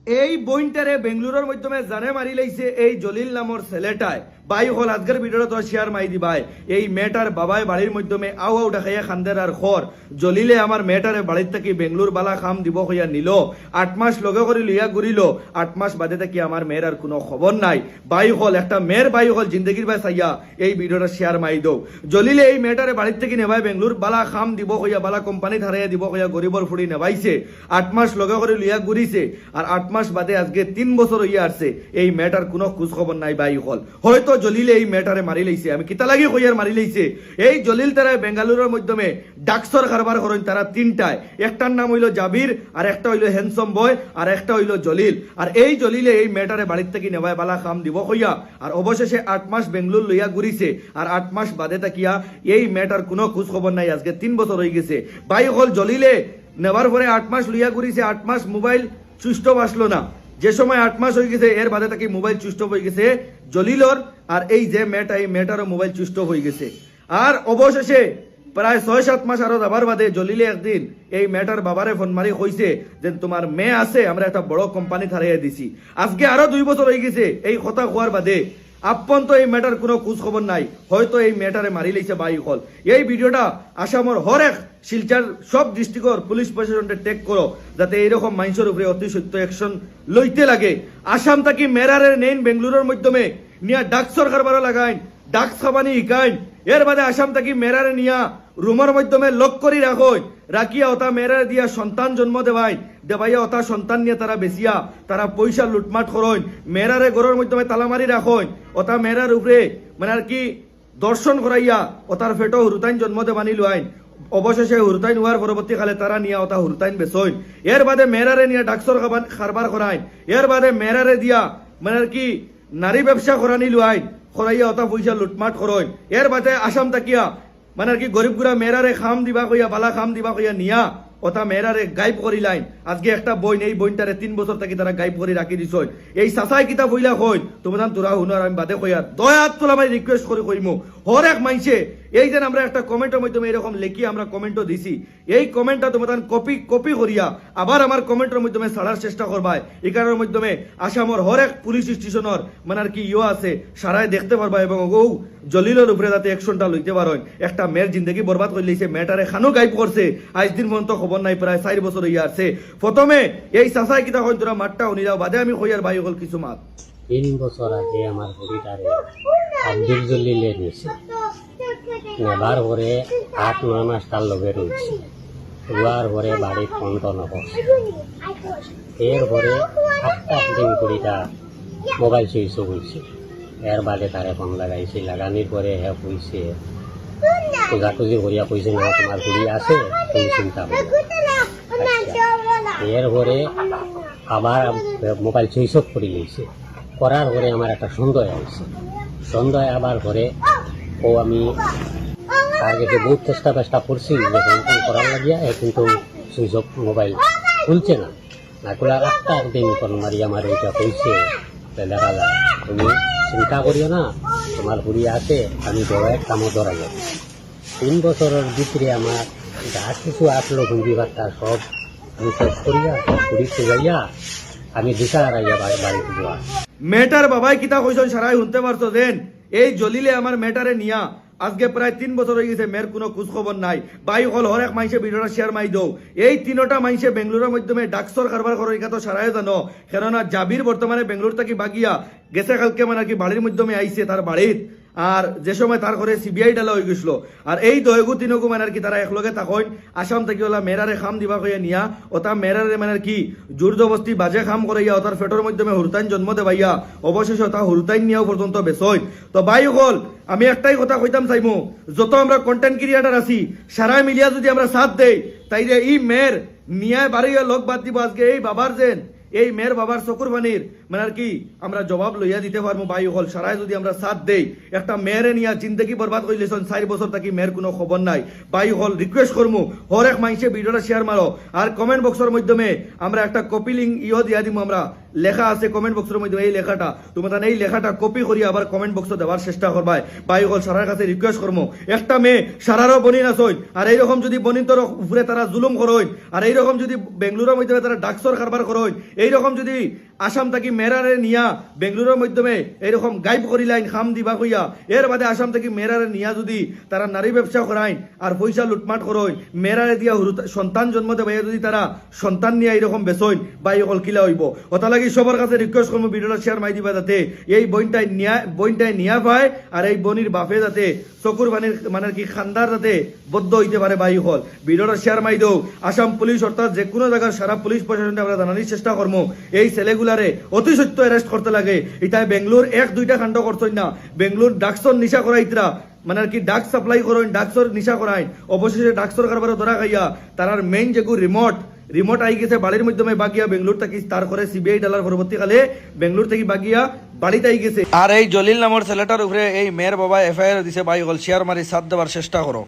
এই বইনটারে বেঙ্গলুরুর মাধ্যমে জানে মারি লাইছে এই জলিল নামর ছেলেটায় বাই হল আজকের ভিডিওটা তো শেয়ার মাই দিবাই এই মেয়েটার বাবাই বাড়ির মাধ্যমে আউ আউ দেখাইয়া খান্দের আর খর জলিলে আমার মেয়েটারে বাড়ির থেকে বেঙ্গলুর বালা খাম দিব হইয়া নিল 8 মাস লগে করে লইয়া ঘুরিল 8 মাস বাদে থাকি আমার মেয়ের আর কোনো খবর নাই বাই হল একটা মেয়ের বাই হল জিন্দগির বাই চাইয়া এই ভিডিওটা শেয়ার মাই দো জলিলে এই মেয়েটারে বাড়ির থেকে নেবাই বেঙ্গলুর বালা খাম দিব হইয়া বালা কোম্পানি হারাইয়া দিব হইয়া গরিবর ফুড়ি নেবাইছে 8 মাস লগে করে লইয়া ঘুরিছে আর 8 মাস বাদে আজকে 3 বছর হইয়া আসছে এই মেয়েটার কোনো খোঁজ খবর নাই বাই হল হয়তো জলিলে এই মেয়েটারে মারি লাইছে আমি কিতা লাগি কইয়ার মারি লাইছে এই জলিল তারা বেঙ্গালুরুর মাধ্যমে ডাকসর কারবার করেন তারা তিনটায় একটার নাম হইল জাবির আর একটা হইল হ্যান্ডসম বয় আর একটা হইল জলিল আর এই জলিলে এই মেয়েটারে বাড়ির থেকে নেবায় বালা খাম দিব কইয়া আর অবশেষে 8 মাস বেঙ্গলুর লইয়া ঘুরিছে আর 8 মাস বাদে তাকিয়া এই মেয়েটার কোনো খোঁজ খবর নাই আজকে 3 বছর হয়ে গেছে বাই হল জলিলে নেবার পরে 8 মাস লইয়া ঘুরিছে 8 মাস মোবাইল সুস্থ আসলো না যে সময় 8 মাস হয়ে গেছে এর বাদে তাকে মোবাইল চুষ্ট হয়ে গেছে জলিলর আর এই যে মেয়েটা এই মেয়েটারও মোবাইল চুষ্ট হয়ে গেছে আর অবশেষে প্রায় 6-7 মাস আরো যাবার বাদে জলিলে একদিন এই মেয়েটার বাবারে ফোন মারি কইছে যে তোমার মেয়ে আছে আমরা একটা বড় কোম্পানি হারাইয়া দিছি আজকে আরো 2 বছর হয়ে গেছে এই কথা হওয়ার বাদে আপন তো এই মেয়েটার কোনো খোঁজ খবর নাই হয়তো এই মেয়েটারে মারি লাইছে বাই হল এই ভিডিওটা আসামর হরেক শিলচার সব ডিস্ট্রিক্টর পুলিশ প্রশাসনকে টেক করো যাতে এইরকম মানুষের উপরে অতি সত্য অ্যাকশন লইতে লাগে আসাম থাকি মেরারের নেন বেঙ্গলুরুর মাধ্যমে নিয়া ডাক সরকার বারো লাগাইন ডাক খাবানি শিকাইন এর বাদে আসাম থাকি মেরারে নিয়া রুমের মাধ্যমে লক করি রাখোই রাখিয়া ওটা মেরারে দিয়া সন্তান জন্ম দেবাইয়া ওটা সন্তান নিয়ে তারা বেচিয়া তারা পয়সা লুটমাট করেন মেরারে ঘরের মাধ্যমে তালামারি রাখোই ওটা মেরার উপরে মানে আর কি দর্শন করাইয়া ওটার ফেটো হুরুতাইন জন্ম দেবানি লুয়াইন অবশেষে হুরতাইন হওয়ার পরবর্তীকালে তারা নিয়া ওটা হুরতাইন বেচইন এর বাদে মেরারে নিয়া ডাকসর কারবার করাইন এর বাদে মেরারে দিয়া মানে আর কি নারী ব্যবসা করানি লুয়াইন করাইয়া ওটা পয়সা লুটমাট করেন এর বাদে আসাম তাকিয়া মানে আর কি গরিব গুড়া মেরারে খাম দিবা কইয়া বালা খাম দিবা কইয়া নিয়া ওটা মেরারে গাইব করি লাইন আজকে একটা বই এই বইনটারে 3 বছর থেকে তারা গাইব করে রাখি দিছ এই সাসাই কিতা বইলা কই তোমার তোরা হুনার আমি বাদে কইয়া দয়াত তোলা আমি রিকোয়েস্ট করে কইমু হর এক মাইছে এই যে আমরা একটা কমেন্টের মাধ্যমে এরকম লিখি আমরা কমেন্টও দিছি এই কমেন্টটা তোমার কপি করিয়া আবার আমার কমেন্টের মাধ্যমে ছাড়ার চেষ্টা করবাই এই কারণের মাধ্যমে আসামর হরেক পুলিশ স্টেশনের মানে আর কি আছে সারাই দেখতে পারবা এবং ও জলিলের উপরে যাতে অ্যাকশনটা লইতে পারেন একটা মেয়ের জিন্দগি বরবাদ করে লইছে মেয়েটারে খানো গাইব করছে আজ দিন পর্যন্ত খবর নাই প্রায় 4 বছর হইয়া আছে প্রথমে এই সাসাই কিতা কই তোরা মাঠটা উনি যাও বাদে আমি কইয়ার ভাই হল কিছু মাত 3 বছর আগে আমার বুড়িটারে আব্দুল জলিলে নিয়েছে নেবার পরে 8-9 মাস তার লগে রয়েছে রোয়ার পরে বাড়ি ফোন টন করছে এরপরে 8 দিন বুড়িটা মোবাইল সুইচ হয়েছে এর বাদে তারে ফোন লাগাইছে লাগানির পরে হে কইছে খোঁজাখুঁজি করিয়া কইছে না তোমার বুড়ি আছে তুমি চিন্তা করো এরপরে আবার মোবাইল সুইচ অফ করে নিয়েছে করার পরে আমার একটা সন্দেহ আছে সন্দেহ আবার পরে ও আমি তার কাছে বহুত চেষ্টা করছি যে ফোন করার লাগিয়া কিন্তু সুইচ অফ মোবাইল খুলছে না না খোলার 8 দিন ফোন মারি আমার ওইটা কইছে দেখা যায় তুমি চিন্তা করিও না তোমার বুড়ি আছে আমি দেওয়ার কামও ধরা যাবে 3 বছরের ভিতরে আমার যা কিছু আসলো গুঞ্জি বার্তা সব আমি শেষ করিয়া বুড়িতে যাইয়া আমি দিশা হারাইয়া বাড়িতে যাওয়া মেটার বাবাই কিতা কইছেন সারাই শুনতে পারছো দেন এই জলিলে আমার মেটারে নিয়া আজকে প্রায় 3 বছর হয়ে গেছে মেয়ের কোনো খোঁজ খবর নাই বাই হল হরেক মাইসে ভিডিওটা শেয়ার মাই দৌ এই 3টা মাইসে বেঙ্গলুরের মাধ্যমে ডাকসর কারবার করে তো সারাই জানো কেননা জাবির বর্তমানে বেঙ্গলুর থেকে বাগিয়া গেছে কালকে মানে কি বাড়ির মাধ্যমে আইছে তার বাড়িত আর যে সময় তার ঘরে সিবিআই ডালা হয়ে গেছিল আর এই দয়গু তিনগু মানে আর কি তারা একলগে থাকইন আসাম থেকে ওলা মেরারে খাম দিবা কইয়া নিয়া ওটা মেরারে মানে কি জোর জবস্তি বাজে খাম করাইয়া ওটার ফেটোর মাধ্যমে হুরতাইন জন্ম দেবাইয়া অবশেষে ওটা হুরতাইন নিয়েও পর্যন্ত বেসইন তো বাই হল আমি একটাই কথা কইতাম চাইমু যত আমরা কন্টেন্ট ক্রিয়েটার আছি সারা মিলিয়া যদি আমরা সাথ দেই তাইলে এই মেয়ের নিয়ায় বাড়িয়া লোক বাদ দিব আজকে এই বাবার যেন এই মেয়ের বাবার চকুর বাণীর মানে আর কি আমরা জবাব লইয়া দিতে পারবো বাই হল সারাই যদি আমরা সাথ দেই একটা মেয়েরে নিয়ে জিন্দগি বরবাদ করে লেছেন 4 বছর থাকি মেয়ের কোনো খবর নাই বাই হল রিকোয়েস্ট করমু হরেক মাইসে ভিডিওটা শেয়ার মারো আর কমেন্ট বক্সের মাধ্যমে আমরা একটা কপি লিঙ্ক দিয়া দিব আমরা লেখা আছে কমেন্ট বক্সের মধ্যে, এই লেখাটা তোমরা এই লেখাটা কপি করি আবার কমেন্ট বক্সে দেওয়ার চেষ্টা করবাই। ভাই হল সারার কাছে রিকোয়েস্ট করবো, একটা মেয়ে সারারও বনিন আসইন, আর এইরকম যদি বনিন তোর উপরে তারা জুলুম করইন, আর এইরকম যদি বেঙ্গলুরের মধ্যে তারা ডাকসর কারবার করইন, এইরকম যদি আসাম থাকি মেরারে নিয়া বেঙ্গলুরের মাধ্যমে এইরকম গাইব করিলাইন খাম দিবা কইয়া, এর বাদে আসাম থেকে মেরারে নিয়া যদি তারা নারী ব্যবসা করাইন আর পয়সা লুটমাট করইন, মেরারে দিয়া সন্তান জন্ম দেবে যদি তারা সন্তান নিয়ে এইরকম বেসইন, বাই অকল কিলা হইব। ওটা লাগি সবার কাছে রিকোয়েস্ট করবো ভিডিওটা শেয়ার মাই দিবা, যাতে এই বইনটাই নিয়া পায় আর এই বনির বাপে যাতে চকুর বানির মানে কি খান্দার যাতে বদ্ধ হইতে পারে। বাই হল ভিডিওটা শেয়ার মাই দেও। আসাম পুলিশ অর্থাৎ যে কোনো জায়গার সারা পুলিশ প্রশাসনকে আমরা জানানোর চেষ্টা করবো, এই ছেলেগুলারে অতি সত্য অ্যারেস্ট করতে লাগে। এটাই বেঙ্গলোর এক দুইটা কাণ্ড করছেন না, বেঙ্গলোর ডাকসর নিশা করাইতরা মানে আর কি ডাক সাপ্লাই করেন, ডাকসর নিশা করাইন, অবশেষে ডাকসর কারবারে ধরা খাইয়া তারার মেইন যেগু রিমোট আই গেছে বাড়ির মাধ্যমে বাগিয়া বেঙ্গলোর থেকে তার করে সিবিআই ডালার পরবর্তীকালে বেঙ্গলোর থেকে বাগিয়া বাড়িতে আই গেছে। আর এই জলিল নামের ছেলেটার উপরে এই মেয়ের বাবা এফআইআর দিছে। ভাই হল শেয়ার মারি সাথ দেওয়ার চেষ্টা করো।